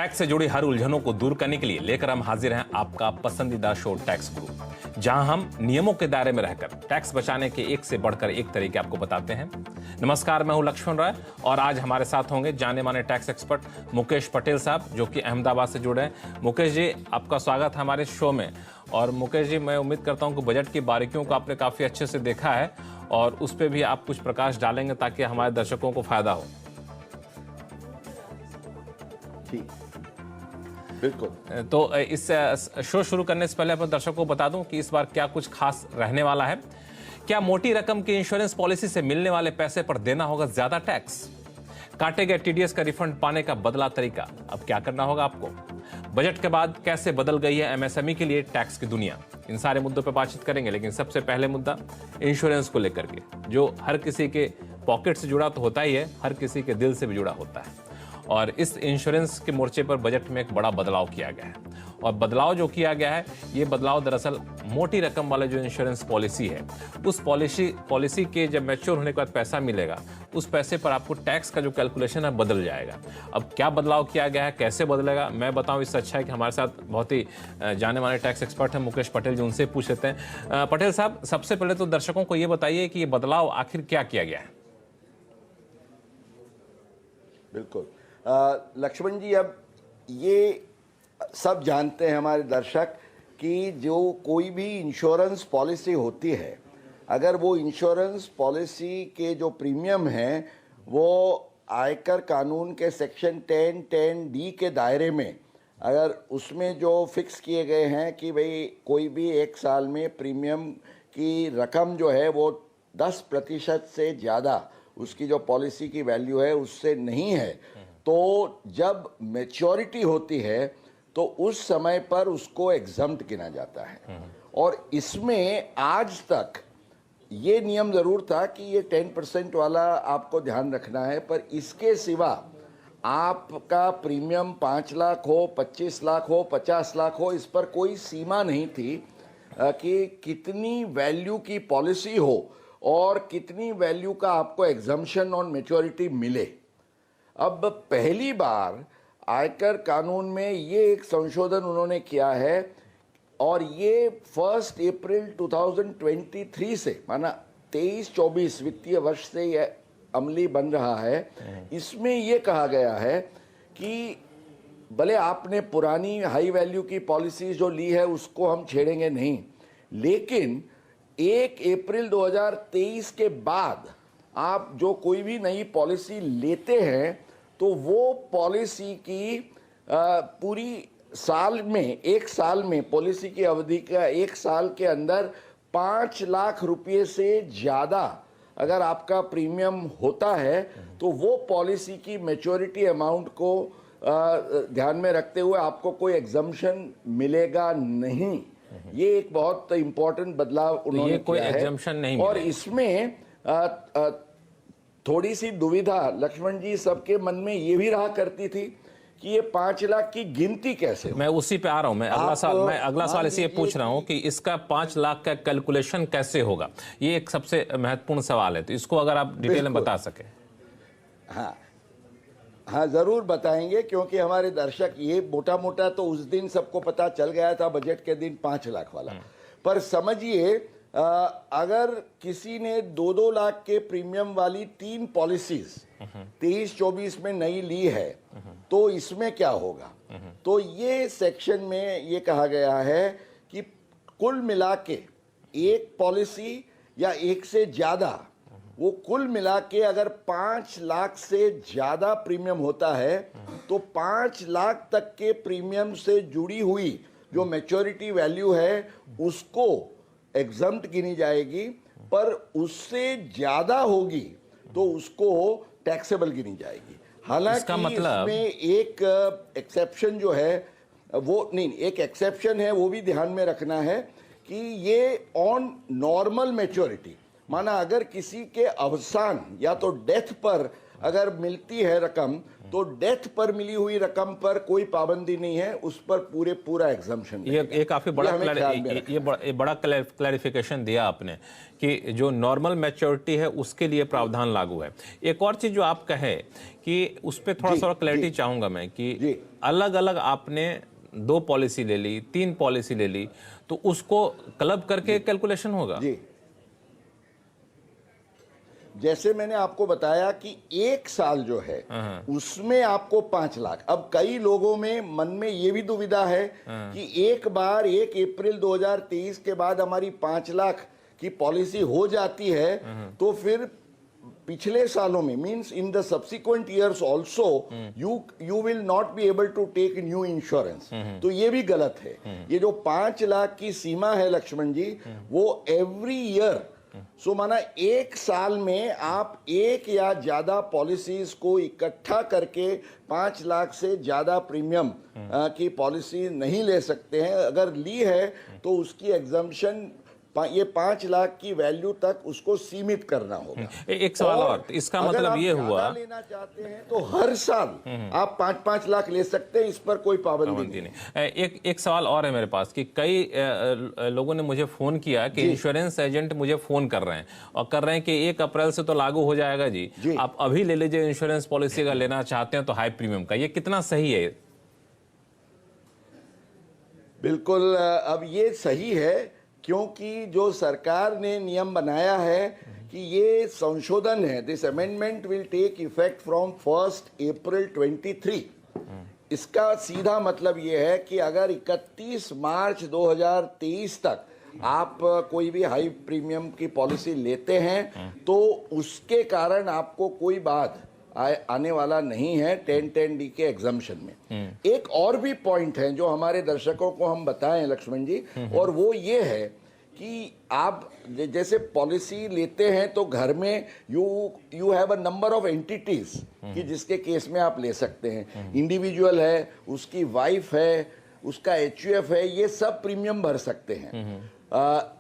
Tax से जुड़ी हर उलझनों को दूर करने के लिए लेकर हम हाजिर हैं आपका पसंदीदा शो टैक्स गुरु, जहां हम नियमों के दायरे में रहकर टैक्स बचाने के एक से बढ़कर एक तरीके आपको बताते हैं। नमस्कार, मैं हूं लक्ष्मण राय और आज हमारे साथ होंगे जाने माने टैक्स एक्सपर्ट मुकेश पटेल साहब, जो कि अहमदाबाद से जुड़े हैं। मुकेश जी, आपका स्वागत है हमारे शो में। और मुकेश जी, मैं उम्मीद करता हूं कि बजट की बारीकियों को आपने काफी अच्छे से देखा है और उस पर भी आप कुछ प्रकाश डालेंगे ताकि हमारे दर्शकों को फायदा हो। बिल्कुल। तो इस शो शुरू करने से पहले अपने दर्शकों को बता दूं कि इस बार क्या कुछ खास रहने वाला है। क्या मोटी रकम की इंश्योरेंस पॉलिसी से मिलने वाले पैसे पर देना होगा ज्यादा टैक्स? काटे गए टीडीएस का रिफंड पाने का बदला तरीका, अब क्या करना होगा आपको? बजट के बाद कैसे बदल गई है एमएसएमई के लिए टैक्स की दुनिया? इन सारे मुद्दों पर बातचीत करेंगे, लेकिन सबसे पहले मुद्दा इंश्योरेंस को लेकर के, जो हर किसी के पॉकेट से जुड़ा तो होता ही है, हर किसी के दिल से भी जुड़ा होता है। और इस इंश्योरेंस के मोर्चे पर बजट में एक बड़ा बदलाव किया गया है। और बदलाव जो किया गया है, ये बदलाव दरअसल मोटी रकम वाले जो इंश्योरेंस पॉलिसी है, उस पॉलिसी के जब मैच्योर होने के बाद पैसा मिलेगा, उस पैसे पर आपको टैक्स का जो कैलकुलेशन है बदल जाएगा। अब क्या बदलाव किया गया है, कैसे बदलेगा, मैं बताऊं इससे अच्छा है कि हमारे साथ बहुत ही जाने माने टैक्स एक्सपर्ट हैं मुकेश पटेल जी, उनसे पूछ लेते हैं। पटेल साहब, सबसे पहले तो दर्शकों को ये बताइए कि ये बदलाव आखिर क्या किया गया है? बिल्कुल लक्ष्मण जी, अब ये सब जानते हैं हमारे दर्शक कि जो कोई भी इंश्योरेंस पॉलिसी होती है, अगर वो इंश्योरेंस पॉलिसी के जो प्रीमियम हैं वो आयकर कानून के सेक्शन 10(10)(d) के दायरे में, अगर उसमें जो फिक्स किए गए हैं कि भाई कोई भी एक साल में प्रीमियम की रकम जो है वो 10% से ज़्यादा उसकी जो पॉलिसी की वैल्यू है उससे नहीं है, तो जब मैच्योरिटी होती है तो उस समय पर उसको एग्जम्प्ट गिना जाता है। और इसमें आज तक ये नियम ज़रूर था कि ये 10% वाला आपको ध्यान रखना है, पर इसके सिवा आपका प्रीमियम 5 लाख हो, 25 लाख हो, 50 लाख हो, इस पर कोई सीमा नहीं थी कि कितनी वैल्यू की पॉलिसी हो और कितनी वैल्यू का आपको एग्जम्पशन ऑन मैच्योरिटी मिले। अब पहली बार आयकर कानून में ये एक संशोधन उन्होंने किया है और ये 1 अप्रैल 2023 से, माना 23-24 वित्तीय वर्ष से ये अमली बन रहा है। इसमें ये कहा गया है कि भले आपने पुरानी हाई वैल्यू की पॉलिसी जो ली है उसको हम छेड़ेंगे नहीं, लेकिन 1 अप्रैल 2023 के बाद आप जो कोई भी नई पॉलिसी लेते हैं तो वो पॉलिसी की पूरी साल में, एक साल में, पॉलिसी की अवधि का 1 साल के अंदर 5 लाख रुपये से ज़्यादा अगर आपका प्रीमियम होता है तो वो पॉलिसी की मैच्योरिटी अमाउंट को ध्यान में रखते हुए आपको कोई एग्जम्पशन मिलेगा नहीं। ये एक बहुत इम्पोर्टेंट बदलाव उन्होंने किया है। एग्जम्पशन नहीं और इसमें थोड़ी सी दुविधा लक्ष्मण जी सबके मन में ये भी रहा करती थी कि ये 5 लाख की गिनती कैसे? मैं उसी पे आ रहा हूं। मैं अगला सवाल इसी पूछ रहा हूं कि इसका 5 लाख का कैलकुलेशन कैसे होगा। ये एक सबसे महत्वपूर्ण सवाल है, तो इसको अगर आप डिटेल में बता सके। हाँ, जरूर बताएंगे, क्योंकि हमारे दर्शक, ये मोटा मोटा तो उस दिन सबको पता चल गया था बजट के दिन 5 लाख वाला, पर समझिए अगर किसी ने 2-2 लाख के प्रीमियम वाली 3 पॉलिसीज 23-24 में नई ली है तो इसमें क्या होगा? तो ये सेक्शन में ये कहा गया है कि कुल मिला के एक पॉलिसी या एक से ज्यादा, वो कुल मिला के अगर 5 लाख से ज्यादा प्रीमियम होता है तो 5 लाख तक के प्रीमियम से जुड़ी हुई जो मैच्योरिटी वैल्यू है उसको एग्जम्प्ट गिनी जाएगी, पर उससे ज्यादा होगी तो उसको टैक्सेबल गिनी जाएगी। हालांकि मतलब इसमें एक एक्सेप्शन जो है वो नहीं, एक एक्सेप्शन है वो भी ध्यान में रखना है कि ये ऑन नॉर्मल मैच्योरिटी, माना अगर किसी के अवसान या तो डेथ पर अगर मिलती है रकम तो डेथ पर मिली हुई रकम पर कोई पाबंदी नहीं है, उस पर पूरा एग्जम्पशन। ये काफी बड़ा ये बड़ा क्लैरिफिकेशन दिया आपने कि जो नॉर्मल मैच्योरिटी है उसके लिए प्रावधान लागू है। एक और चीज जो आप कहे कि उस पर थोड़ा सा क्लैरिटी चाहूंगा मैं कि अलग अलग आपने 2 पॉलिसी ले ली, 3 पॉलिसी ले ली, तो उसको क्लब करके कैलकुलेशन होगा? जी, जैसे मैंने आपको बताया कि 1 साल जो है उसमें आपको 5 लाख। अब कई लोगों में मन में ये भी दुविधा है कि एक बार 1 अप्रैल 2023 के बाद हमारी 5 लाख की पॉलिसी हो जाती है तो फिर पिछले सालों में means in the subsequent years also you will not be able to take new insurance. तो ये भी गलत है। ये जो 5 लाख की सीमा है लक्ष्मण जी, वो एवरी ईयर, सो माना 1 साल में आप 1 या ज्यादा पॉलिसीज को इकट्ठा करके 5 लाख से ज्यादा प्रीमियम की पॉलिसी नहीं ले सकते हैं। अगर ली है तो उसकी एग्जम्पशन ये 5 लाख की वैल्यू तक उसको सीमित करना होगा। एक सवाल और, इसका मतलब ये हुआ लेना चाहते हैं तो हर साल आप 5-5 लाख ले सकते हैं, इस पर कोई पाबंदी नहीं। एक सवाल और है मेरे पास कि कई लोगों ने मुझे फोन किया कि इंश्योरेंस एजेंट मुझे फोन कर रहे हैं और कर रहे हैं कि 1 अप्रैल से तो लागू हो जाएगा जी, आप अभी ले लीजिए इंश्योरेंस पॉलिसी अगर लेना चाहते हैं तो हाई प्रीमियम का। ये कितना सही है? बिल्कुल, अब ये सही है क्योंकि जो सरकार ने नियम बनाया है कि ये संशोधन है, this amendment will take effect from 1 April 23। इसका सीधा मतलब ये है कि अगर 31 मार्च 2023 तक आप कोई भी हाई प्रीमियम की पॉलिसी लेते हैं तो उसके कारण आपको कोई बात आने वाला नहीं है 1010D के एग्जम्पशन में। एक और भी पॉइंट है जो हमारे दर्शकों को हम बताएं लक्ष्मण जी, और वो ये है कि आप जैसे पॉलिसी लेते हैं तो घर में you have a number of entities कि जिसके केस में आप ले सकते हैं। इंडिविजुअल है, उसकी वाइफ है, उसका HUF है, ये सब प्रीमियम भर सकते हैं।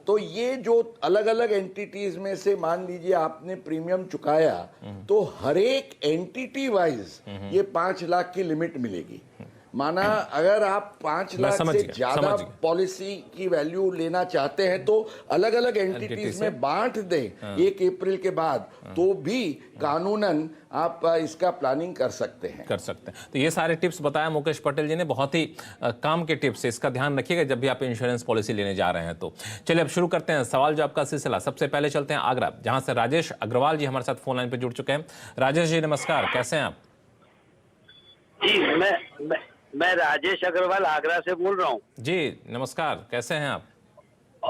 तो ये जो अलग अलग एंटिटीज में से मान लीजिए आपने प्रीमियम चुकाया तो हर एक एंटिटी वाइज ये 5 लाख की लिमिट मिलेगी। माना अगर आप 5 लाख से ज्यादा पॉलिसी की वैल्यू लेना चाहते हैं तो अलग अलग एंटिटीज में बांट दें 1 अप्रैल के बाद, तो भी कानूनन आप इसका प्लानिंग कर सकते हैं। तो ये सारे टिप्स बताया मुकेश पटेल जी ने, बहुत ही काम के टिप्स है, इसका ध्यान रखिएगा जब भी आप इंश्योरेंस पॉलिसी लेने जा रहे हैं। तो चलिए अब शुरू करते हैं सवाल जवाब का सिलसिला। सबसे पहले चलते हैं आगरा, जहां से राजेश अग्रवाल जी हमारे साथ फोन लाइन पर जुड़ चुके हैं। राजेश जी नमस्कार, कैसे हैं आप? जी मैं राजेश अग्रवाल आगरा से बोल रहा हूँ। जी नमस्कार, कैसे हैं आप?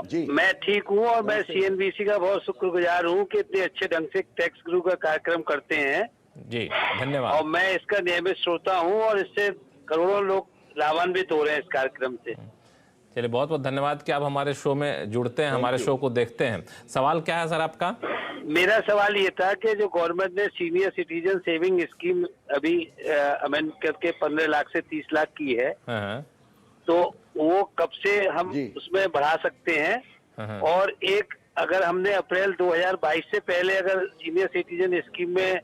जी मैं ठीक हूँ और मैं CNBC का बहुत शुक्रगुजार हूँ कि इतने अच्छे ढंग से टैक्स गुरु का कार्यक्रम करते हैं। जी धन्यवाद। और मैं इसका नियमित श्रोता हूँ और इससे करोड़ों लोग लाभान्वित हो रहे हैं इस कार्यक्रम से। चलिए बहुत बहुत धन्यवाद कि आप हमारे शो में जुड़ते हैं, हमारे शो को देखते हैं। सवाल क्या है सर आपका? मेरा सवाल ये था कि जो गवर्नमेंट ने सीनियर सिटीजन सेविंग स्कीम अभी अमेंड करके 15 लाख से 30 लाख की है, तो वो कब से हम उसमें बढ़ा सकते हैं? और एक अगर हमने अप्रैल 2022 से पहले अगर सीनियर सिटीजन स्कीम में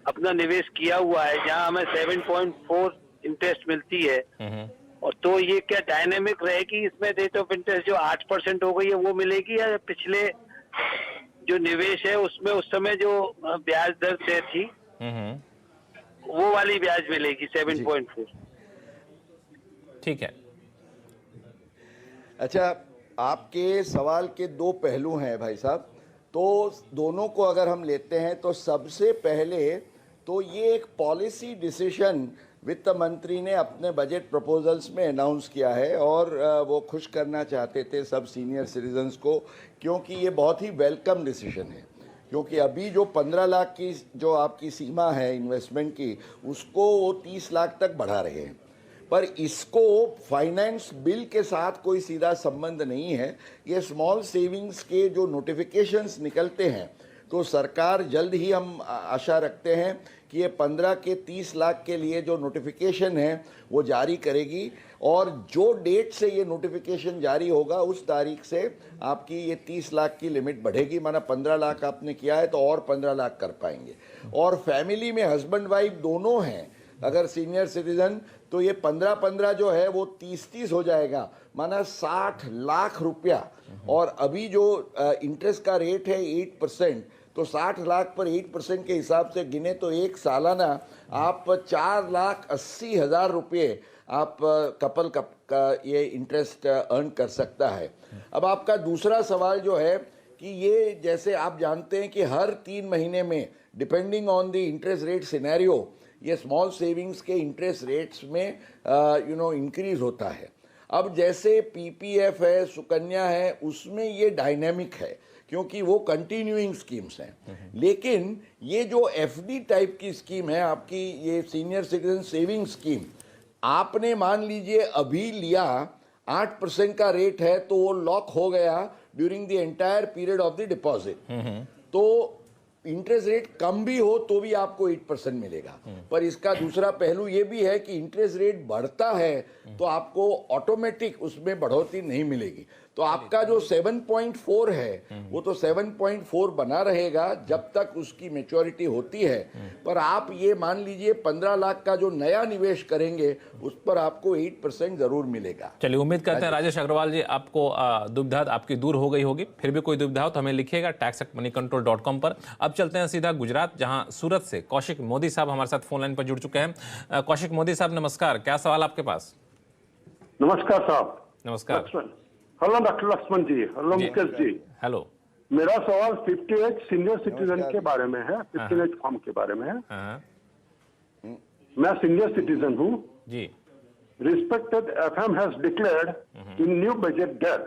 अपना निवेश किया हुआ है जहां हमें 7.4 इंटरेस्ट मिलती है, और तो ये क्या डायनेमिक रहेगी इसमें रेट ऑफ इंटरेस्ट जो 8% हो गई है वो मिलेगी, या पिछले जो निवेश है उसमें उस समय जो ब्याज दर तय थी वो वाली ब्याज मिलेगी 7.4? ठीक है। अच्छा, आपके सवाल के 2 पहलू हैं भाई साहब, तो दोनों को अगर हम लेते हैं तो सबसे पहले तो ये एक पॉलिसी डिसीजन वित्त मंत्री ने अपने बजट प्रपोजल्स में अनाउंस किया है और वो खुश करना चाहते थे सब सीनियर सिटीजन्स को, क्योंकि ये बहुत ही वेलकम डिसीजन है। क्योंकि अभी जो 15 लाख की जो आपकी सीमा है इन्वेस्टमेंट की, उसको वो 30 लाख तक बढ़ा रहे हैं, पर इसको फाइनेंस बिल के साथ कोई सीधा संबंध नहीं है। ये स्मॉल सेविंग्स के जो नोटिफिकेशंस निकलते हैं तो सरकार जल्द ही हम आशा रखते हैं कि ये 15 के 30 लाख के लिए जो नोटिफिकेशन है वो जारी करेगी, और जो डेट से ये नोटिफिकेशन जारी होगा उस तारीख से आपकी ये 30 लाख की लिमिट बढ़ेगी। माना 15 लाख आपने किया है तो और 15 लाख कर पाएंगे। और फैमिली में हस्बैंड वाइफ दोनों हैं अगर सीनियर सिटीजन, तो ये 15-15 जो है वो 30-30 हो जाएगा, माना 60 लाख रुपया। और अभी जो इंटरेस्ट का रेट है 8%, तो 60 लाख पर 8% के हिसाब से गिने तो एक सालाना आप 4,80,000 रुपये आप कपल का ये इंटरेस्ट अर्न कर सकता है। अब आपका दूसरा सवाल जो है कि ये जैसे आप जानते हैं कि हर 3 महीने में depending on the interest rate scenario ये स्मॉल सेविंग्स के इंटरेस्ट रेट्स में इंक्रीज होता है। अब जैसे पीपीएफ है, सुकन्या है, उसमें ये डायनेमिक है क्योंकि वो कंटिन्यूइंग स्कीम्स हैं। लेकिन ये जो एफडी टाइप की स्कीम है आपकी, ये सीनियर सिटीजन सेविंग स्कीम, आपने मान लीजिए अभी लिया 8% का रेट है तो वो लॉक हो गया during the entire period of the deposit. तो इंटरेस्ट रेट कम भी हो तो भी आपको 8% मिलेगा। पर इसका दूसरा पहलू ये भी है कि इंटरेस्ट रेट बढ़ता है तो आपको ऑटोमेटिक उसमें बढ़ोतरी नहीं मिलेगी। तो आपका जो 7.4 है वो तो 7.4 बना रहेगा जब तक उसकी मैच्योरिटी होती है। पर आप ये मान लीजिए 15 लाख का जो नया निवेश करेंगे उस पर आपको 8% जरूर मिलेगा। चलिए, उम्मीद करते हैं राजेश अग्रवाल जी आपको दुविधा आपकी दूर हो गई होगी। फिर भी कोई दुविधा हो तो हमें लिखिएगा tax@moneycontrol.com पर। अब चलते हैं सीधा गुजरात, जहां सूरत से कौशिक मोदी साहब हमारे साथ फोन लाइन पर जुड़ चुके हैं। कौशिक मोदी साहब नमस्कार, क्या सवाल आपके पास? नमस्कार साहब। नमस्कार। हेलो डॉक्टर लक्ष्मण जी, हेलो मुकेश जी। हेलो। मेरा सवाल 58 सीनियर सिटीजन के बारे में है, 58 फॉर्म के बारे में है। मैं सीनियर सिटीजन हूँ जी। Respected FM has declared in new budget that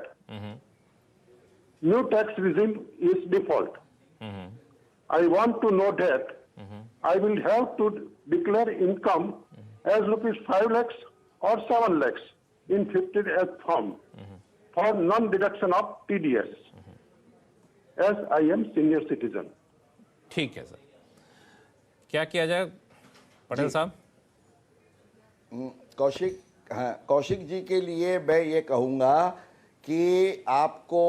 new tax regime is default. I want to know that I will have to declare income as rupees 5 lakhs or 7 lakhs in 58th form for non-deduction of TDS as I am senior citizen. ठीक है sir, क्या किया जाए पटेल साहब? कौशिक जी के लिए मैं ये कहूँगा कि आपको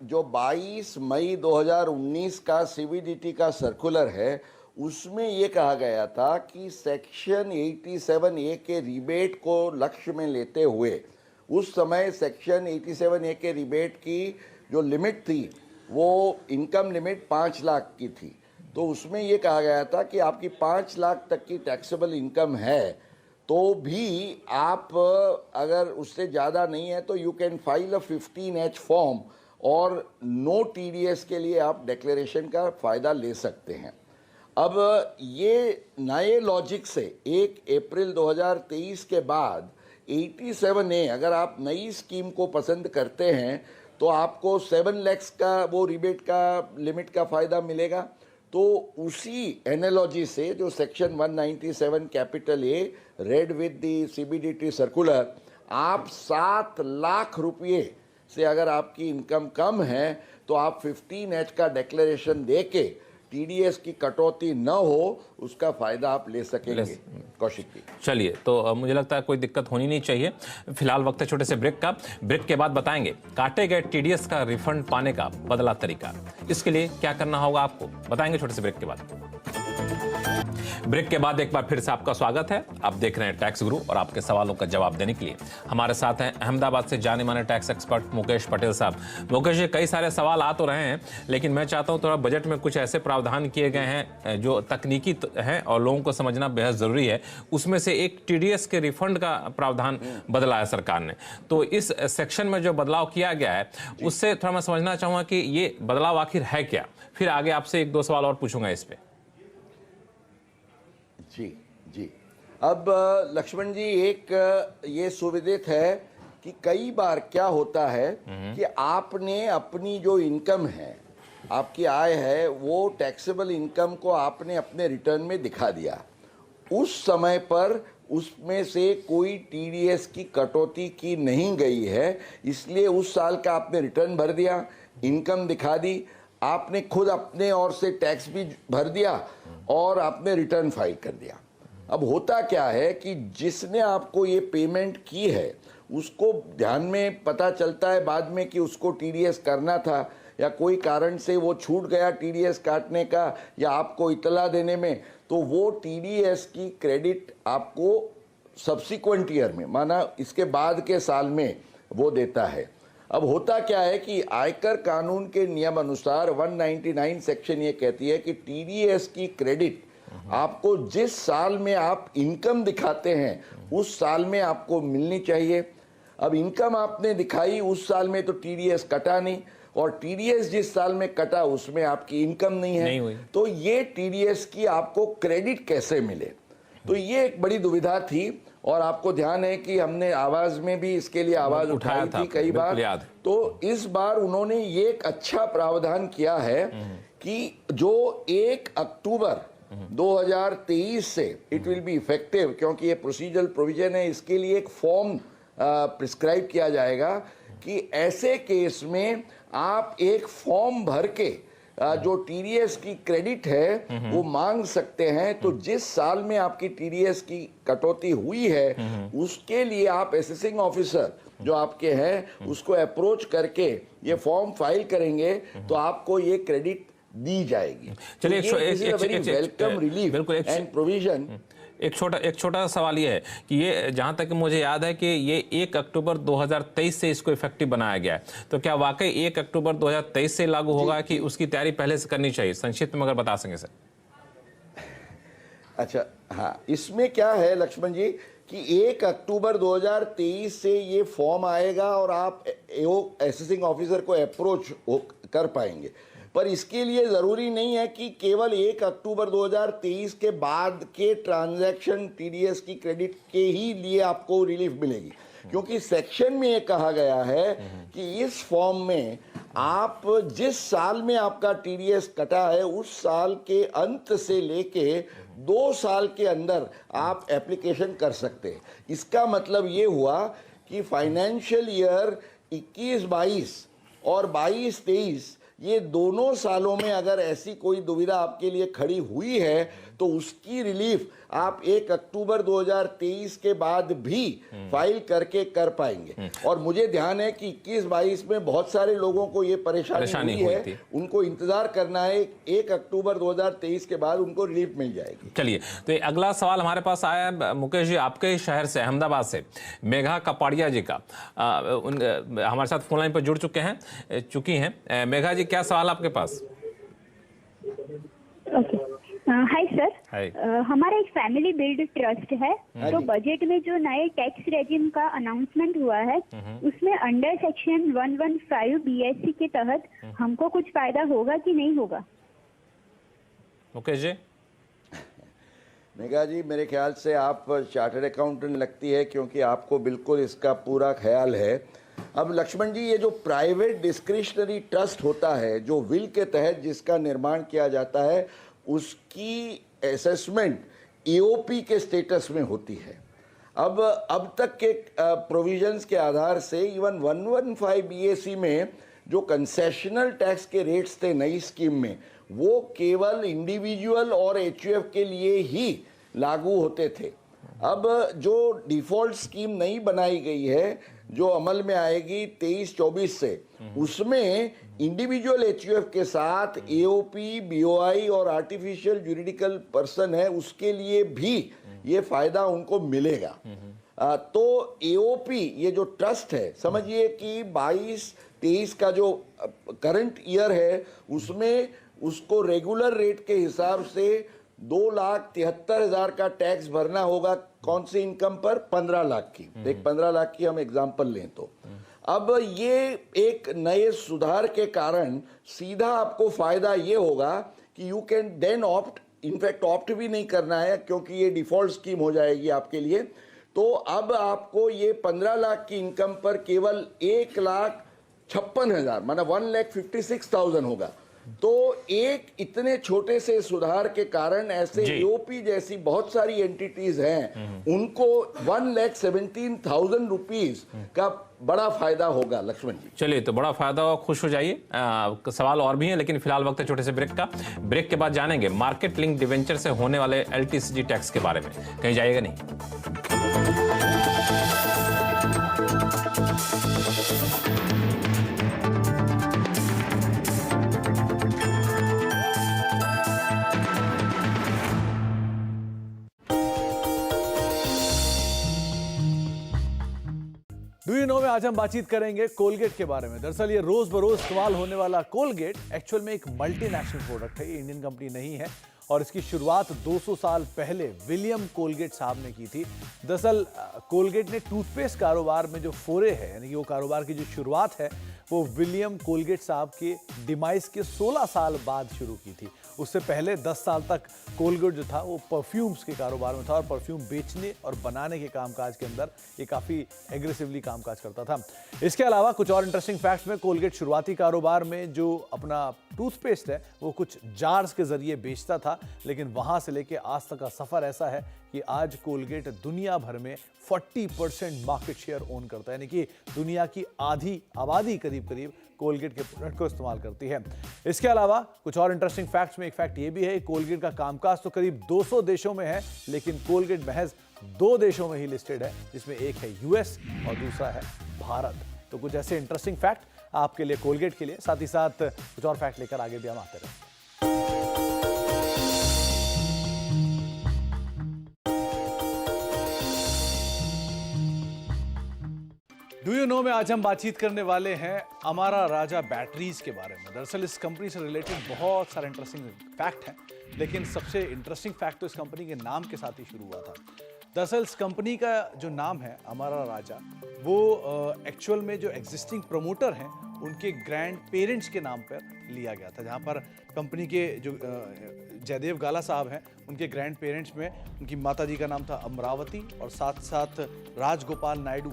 जो 22 मई 2019 का सीबीडीटी का सर्कुलर है उसमें ये कहा गया था कि सेक्शन 87A के रिबेट को लक्ष्य में लेते हुए, उस समय सेक्शन 87A के रिबेट की जो लिमिट थी वो इनकम लिमिट 5 लाख की थी। तो उसमें ये कहा गया था कि आपकी 5 लाख तक की टैक्सेबल इनकम है तो भी आप अगर उससे ज़्यादा नहीं है तो you can file a 15H form और नो टीडीएस के लिए आप डिक्लेरेशन का फ़ायदा ले सकते हैं। अब ये नए लॉजिक से 1 अप्रैल 2023 के बाद 87A अगर आप नई स्कीम को पसंद करते हैं तो आपको 7 लाख का वो रिबेट का लिमिट का फ़ायदा मिलेगा। तो उसी एनालॉजी से जो section 197 capital A read with the CBDT circular, आप 7 लाख रुपये से अगर आपकी इनकम कम है तो आप 15H का डिक्लेरेशन देके टीडीएस की कटौती न हो उसका फायदा आप ले सकेंगे। कौशिक जी, चलिए, तो मुझे लगता है कोई दिक्कत होनी नहीं चाहिए। फिलहाल वक्त है छोटे से ब्रेक का। ब्रेक के बाद बताएंगे काटे गए टीडीएस का रिफंड पाने का बदला तरीका। इसके लिए क्या करना होगा आपको बताएंगे छोटे से ब्रेक के बाद। ब्रेक के बाद एक बार फिर से आपका स्वागत है। आप देख रहे हैं टैक्स गुरु और आपके सवालों का जवाब देने के लिए हमारे साथ हैं अहमदाबाद से जाने माने टैक्स एक्सपर्ट मुकेश पटेल साहब। मुकेश जी, कई सारे सवाल आ तो रहे हैं लेकिन मैं चाहता हूं थोड़ा बजट में कुछ ऐसे प्रावधान किए गए हैं जो तकनीकी हैं और लोगों को समझना बेहद जरूरी है। उसमें से एक टीडीएस के रिफंड का प्रावधान बदला है सरकार ने। तो इस सेक्शन में जो बदलाव किया गया है उससे थोड़ा मैं समझना चाहूंगा कि ये बदलाव आखिर है क्या। फिर आगे आपसे 1-2 सवाल और पूछूंगा इस पे। जी। अब लक्ष्मण जी, एक ये सुविदित है कि कई बार क्या होता है कि आपने अपनी जो इनकम है, आपकी आय है, वो टैक्सेबल इनकम को आपने अपने रिटर्न में दिखा दिया। उस समय पर उसमें से कोई टीडीएस की कटौती की नहीं गई है, इसलिए उस साल का आपने रिटर्न भर दिया, इनकम दिखा दी। आपने खुद अपने ओर से टैक्स भी भर दिया और आपने रिटर्न फाइल कर दिया। अब होता क्या है कि जिसने आपको ये पेमेंट की है उसको ध्यान में पता चलता है बाद में कि उसको टीडीएस करना था, या कोई कारण से वो छूट गया टीडीएस काटने का या आपको इतला देने में, तो वो टीडीएस की क्रेडिट आपको सब्सिक्वेंट ईयर में, माना इसके बाद के साल में वो देता है। अब होता क्या है कि आयकर कानून के नियम अनुसार 199 सेक्शन ये कहती है कि टीडीएस की क्रेडिट आपको जिस साल में आप इनकम दिखाते हैं उस साल में आपको मिलनी चाहिए। अब इनकम आपने दिखाई उस साल में तो टीडीएस कटा नहीं, और टीडीएस जिस साल में कटा उसमें आपकी इनकम नहीं है, तो ये टीडीएस की आपको क्रेडिट कैसे मिले? तो ये एक बड़ी दुविधा थी, और आपको ध्यान है कि हमने आवाज में भी इसके लिए आवाज उठाई थी कई बार। तो इस बार उन्होंने ये एक अच्छा प्रावधान किया है कि जो 1 अक्टूबर 2023 से इट विल बी इफेक्टिव, क्योंकि ये प्रोसीजरल प्रोविजन है, इसके लिए एक फॉर्म प्रिस्क्राइब किया जाएगा कि ऐसे केस में आप एक फॉर्म भर के जो टीडीएस की क्रेडिट है वो मांग सकते हैं। तो जिस साल में आपकी टीडीएस की कटौती हुई है उसके लिए आप असेसिंग ऑफिसर जो आपके हैं उसको अप्रोच करके ये फॉर्म फाइल करेंगे तो आपको ये क्रेडिट दी जाएगी। चलिए वेलकम रिलीफ एंड प्रोविजन। एक छोटा सवाल ये है कि ये जहां तक मुझे याद है कि ये 1 अक्टूबर 2023 से इसको इफेक्टिव बनाया गया है, तो क्या वाकई 1 अक्टूबर 2023 से लागू होगा कि उसकी तैयारी पहले से करनी चाहिए? संक्षिप्त में अगर बता सकें सर। अच्छा, हाँ, इसमें क्या है लक्ष्मण जी कि 1 अक्टूबर 2023 से ये फॉर्म आएगा और आप असेसिंग ऑफिसर को अप्रोच कर पाएंगे, पर इसके लिए जरूरी नहीं है कि केवल 1 अक्टूबर 2023 के बाद के ट्रांजैक्शन टीडीएस की क्रेडिट के ही लिए आपको रिलीफ मिलेगी, क्योंकि सेक्शन में ये कहा गया है कि इस फॉर्म में आप जिस साल में आपका टीडीएस कटा है उस साल के अंत से लेके 2 साल के अंदर आप एप्लीकेशन कर सकते हैं। इसका मतलब ये हुआ कि फाइनेंशियल ईयर 21-22 और 22-23 ये दोनों सालों में अगर ऐसी कोई दुविधा आपके लिए खड़ी हुई है तो उसकी रिलीफ आप 1 अक्टूबर 2023 के बाद भी फाइल करके कर पाएंगे। और मुझे ध्यान है कि 21-22 में बहुत सारे लोगों को ये परेशानी हुई है, उनको इंतजार करना है, 1 अक्टूबर 2023 के बाद उनको रिलीफ मिल जाएगी। चलिए, तो अगला सवाल हमारे पास आया है मुकेश जी, आपके ही शहर से, अहमदाबाद से, मेघा कपाड़िया जी का। हमारे साथ फोन लाइन पर जुड़ चुकी हैं। मेघा जी, क्या सवाल आपके पास? हाय सर, हमारा एक फैमिली बिल्ड ट्रस्ट है, तो बजट में जो नए टैक्स रेजिम का अनाउंसमेंट हुआ है उसमें अंडर सेक्शन 115 बीएससी के तहत हमको कुछ फायदा होगा कि नहीं होगा? मुकेश जी। मेघा जी, मेरे ख्याल से आप चार्टर्ड अकाउंटेंट लगती है, क्योंकि आपको बिल्कुल इसका पूरा ख्याल है। अब लक्ष्मण जी, ये जो प्राइवेट डिस्क्रिशनरी ट्रस्ट होता है, जो विल के तहत जिसका निर्माण किया जाता है, उसकी असेसमेंट ईओपी के स्टेटस में होती है। अब तक के प्रोविजंस के आधार से इवन 115 बीएसी में जो कंसेशनल टैक्स के रेट्स थे नई स्कीम में, वो केवल इंडिविजुअल और एचयूएफ के लिए ही लागू होते थे। अब जो डिफॉल्ट स्कीम नई बनाई गई है जो अमल में आएगी 23-24 से, उसमें इंडिविजुअल एचयूएफ के साथ एओपी, बीओआई और आर्टिफिशियल जुरिडिकल पर्सन है उसके लिए भी ये फायदा उनको मिलेगा। तो एओपी ये जो ट्रस्ट है, समझिए कि 22-23 का जो करंट ईयर है उसमें उसको रेगुलर रेट के हिसाब से 2,73,000 का टैक्स भरना होगा। कौन सी इनकम पर? 15 लाख की। एक 15 लाख की हम एग्जांपल लें तो अब ये एक नए सुधार के कारण सीधा आपको फायदा ये होगा कि you can then opt, in fact opt भी नहीं करना है क्योंकि ये डिफॉल्ट स्कीम हो जाएगी आपके लिए। तो अब आपको ये 15 लाख की इनकम पर केवल 1,56,000 माना 1,56,000 होगा तो एक इतने छोटे से सुधार के कारण ऐसे यूपी जैसी बहुत सारी एंटिटीज हैं, उनको 1,17,000 रुपीज का बड़ा फायदा होगा। लक्ष्मण जी, चलिए, तो बड़ा फायदा हो, खुश हो जाइए। सवाल और भी हैं, लेकिन फिलहाल वक्त है छोटे से ब्रेक का। ब्रेक के बाद जानेंगे मार्केट लिंक डिवेंचर से होने वाले LTCG टैक्स के बारे में। कहीं जाइएगा नहीं। डू यू नो में आज हम बातचीत करेंगे कोलगेट के बारे में। दरअसल ये रोज बरोज इस्तेमाल होने वाला कोलगेट एक्चुअल में एक मल्टीनेशनल प्रोडक्ट है, ये इंडियन कंपनी नहीं है और इसकी शुरुआत 200 साल पहले विलियम कोलगेट साहब ने की थी। दरअसल कोलगेट ने टूथपेस्ट कारोबार में जो फोरे है, यानी कि वो कारोबार की जो शुरुआत है, वो विलियम कोलगेट साहब के डिमाइस के 16 साल बाद शुरू की थी। उससे पहले 10 साल तक कोलगेट जो था वो परफ्यूम्स के कारोबार में था और परफ्यूम बेचने और बनाने के कामकाज के अंदर ये काफ़ी एग्रेसिवली कामकाज करता था। इसके अलावा कुछ और इंटरेस्टिंग फैक्ट्स में, कोलगेट शुरुआती कारोबार में जो अपना टूथपेस्ट है वो कुछ जार्स के जरिए बेचता था, लेकिन वहाँ से लेके आज तक का सफ़र ऐसा है कि आज कोलगेट दुनिया भर में 40% मार्केट शेयर ओन करता है, यानी कि दुनिया की आधी आबादी करीब करीब कोलगेट के प्रोडक्ट को इस्तेमाल करती है। इसके अलावा कुछ और इंटरेस्टिंग फैक्ट्स में एक फैक्ट ये भी है, कोलगेट का कामकाज तो करीब 200 देशों में है, लेकिन कोलगेट महज 2 देशों में ही लिस्टेड है, जिसमें एक है US और दूसरा है भारत। तो कुछ ऐसे इंटरेस्टिंग फैक्ट आपके लिए कोलगेट के लिए, साथ ही साथ कुछ और फैक्ट लेकर आगे भी हम आते रहे। डू यू नो में आज हम बातचीत करने वाले हैं अमारा राजा बैटरीज के बारे में। दरअसल इस कंपनी से रिलेटेड बहुत सारे इंटरेस्टिंग फैक्ट हैं, लेकिन सबसे इंटरेस्टिंग फैक्ट तो इस कंपनी के नाम के साथ ही शुरू हुआ था। दरअसल इस कंपनी का जो नाम है अमारा राजा, वो एक्चुअल में जो एग्जिस्टिंग प्रमोटर हैं उनके ग्रैंड पेरेंट्स के नाम पर लिया गया था। जहाँ पर कंपनी के जो जयदेव गाला साहब हैं, उनके ग्रैंड पेरेंट्स में उनकी माता जी का नाम था अमरावती और साथ साथ राजगोपाल नायडू,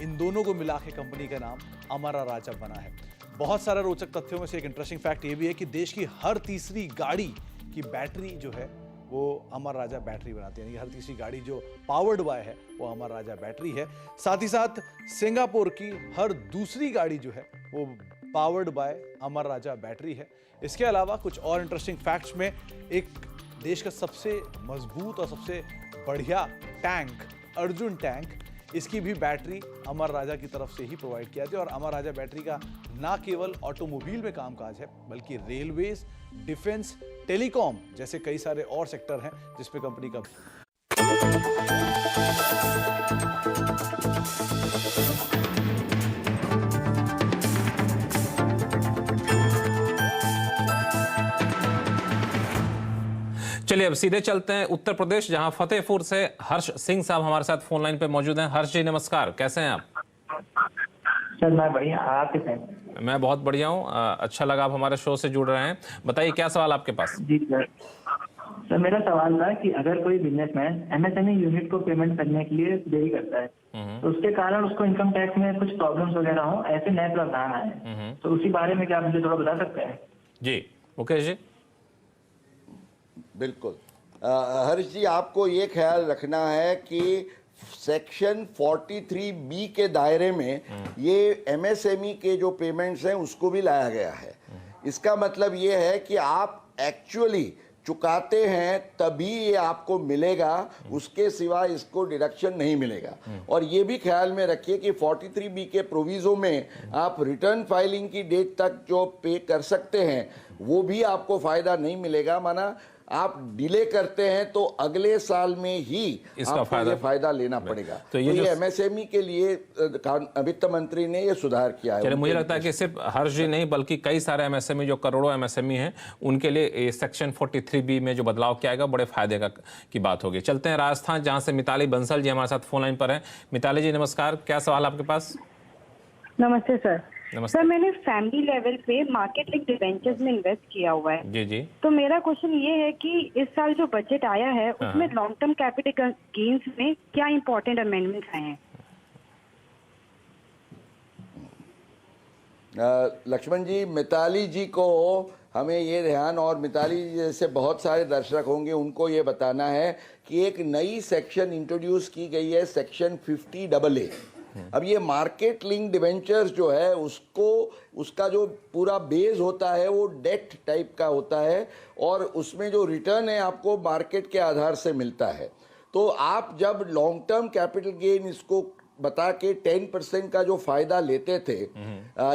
इन दोनों को मिला के कंपनी का नाम अमारा राजा बना है। बहुत सारे रोचक तथ्यों में से एक इंटरेस्टिंग फैक्ट ये भी है कि देश की हर तीसरी गाड़ी की बैटरी जो है वो अमारा राजा बैटरी बनाती है, यानी हर तीसरी गाड़ी जो पावर्ड बाय है वो अमारा राजा बैटरी है। साथ ही साथ सिंगापुर की हर दूसरी गाड़ी जो है वो powered by Amara Raja battery है। इसके अलावा कुछ और इंटरेस्टिंग फैक्ट्स में, एक देश का सबसे मजबूत और सबसे बढ़िया टैंक अर्जुन टैंक, इसकी भी बैटरी अमर राजा की तरफ से ही प्रोवाइड किया जाती है। और अमर राजा बैटरी का ना केवल ऑटोमोबाइल में कामकाज है, बल्कि रेलवेज, डिफेंस, टेलीकॉम जैसे कई सारे और सेक्टर हैं जिसमें कंपनी का चलिए अब सीधे चलते हैं उत्तर प्रदेश, जहां फतेहपुर से हर्ष सिंह साहब हमारे साथ फोन लाइन पे मौजूद हैं। हर्ष जी नमस्कार, कैसे हैं आप? सर मैं बढ़िया, आप कैसे हैं? मैं बहुत बढ़िया हूँ, अच्छा लगा आप हमारे शो से जुड़ रहे हैं। बताइए क्या सवाल आपके पास? जी सर, मेरा सवाल था कि अगर कोई बिजनेसमैन MSME यूनिट को पेमेंट करने के लिए देरी करता है, तो उसके कारण उसको इनकम टैक्स में कुछ प्रॉब्लम्स वगैरह हो, ऐसे नए प्रावधान आए, तो उसी बारे में क्या आप मुझे थोड़ा बता सकते हैं? जी मुकेश जी। बिल्कुल हर्ष जी, आपको ये ख्याल रखना है कि सेक्शन 43B के दायरे में ये MSME के जो पेमेंट्स हैं उसको भी लाया गया है। इसका मतलब ये है कि आप एक्चुअली चुकाते हैं तभी ये आपको मिलेगा, उसके सिवा इसको डिडक्शन नहीं मिलेगा। और ये भी ख्याल में रखिए कि 43B के प्रोविजो में आप रिटर्न फाइलिंग की डेट तक जो पे कर सकते हैं वो भी आपको फायदा नहीं मिलेगा। माना आप डिले करते हैं तो अगले साल में ही आपको ये फायदा लेना पड़ेगा। तो ये MSME के लिए वित्त मंत्री ने ये सुधार किया है। चलिए, मुझे लगता है कि सिर्फ हर्ष जी नहीं बल्कि कई सारे MSME जो करोड़ों MSME हैं उनके लिए सेक्शन 43B में जो बदलाव किया गया बड़े फायदे की बात होगी। चलते हैं राजस्थान, जहां से मिताली बंसल जी हमारे साथ फोन लाइन पर हैं। मिताली जी नमस्कार, क्या सवाल आपके पास? नमस्ते सर। सर मैंने फैमिली लेवल पे मार्केट लिंक डिबेंचर्स में इन्वेस्ट किया हुआ है। जी जी। तो मेरा क्वेश्चन ये है कि इस साल जो बजट आया है उसमें लॉन्ग टर्म कैपिटल गेन्स में क्या इंपॉर्टेंट अमेंडमेंट्स आए हैं? लक्ष्मण जी, मिताली जी को हमें ये ध्यान, और मिताली जी जैसे बहुत सारे दर्शक होंगे उनको ये बताना है कि एक नई सेक्शन इंट्रोड्यूस की गई है, सेक्शन 50AA। अब ये मार्केट लिंक डिवेंचर्स जो है उसका जो पूरा बेस होता है वो डेट टाइप का होता है, और उसमें जो रिटर्न है आपको मार्केट के आधार से मिलता है। तो आप जब लॉन्ग टर्म कैपिटल गेन इसको बता के 10% का जो फायदा लेते थे,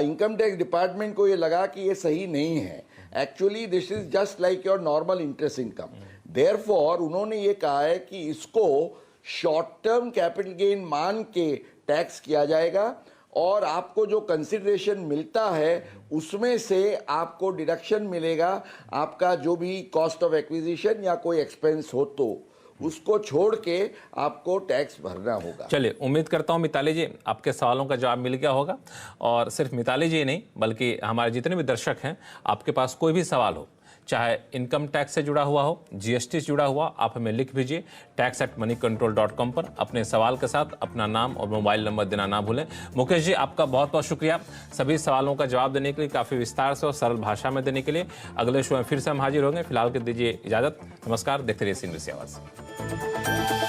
इनकम टैक्स डिपार्टमेंट को ये लगा कि ये सही नहीं है। Actually this is just like your normal interest income. Therefore उन्होंने ये कहा है कि इसको शॉर्ट टर्म कैपिटल गेन मान के टैक्स किया जाएगा, और आपको जो कंसिडरेशन मिलता है उसमें से आपको डिडक्शन मिलेगा, आपका जो भी कॉस्ट ऑफ एक्विजिशन या कोई एक्सपेंस हो तो उसको छोड़ के आपको टैक्स भरना होगा। चलिए, उम्मीद करता हूं मिताली जी आपके सवालों का जवाब मिल गया होगा, और सिर्फ मिताली जी नहीं बल्कि हमारे जितने भी दर्शक हैं, आपके पास कोई भी सवाल हो, चाहे इनकम टैक्स से जुड़ा हुआ हो, जीएसटी से जुड़ा हुआ, आप हमें लिख भेजिए tax@moneycontrol.com पर अपने सवाल के साथ अपना नाम और मोबाइल नंबर देना ना भूलें। मुकेश जी, आपका बहुत बहुत शुक्रिया सभी सवालों का जवाब देने के लिए, काफ़ी विस्तार से और सरल भाषा में देने के लिए। अगले शो में फिर से हम हाजिर होंगे। फिलहाल के दीजिए इजाज़त। नमस्कार, देखते रहिए CNBC आवाज़।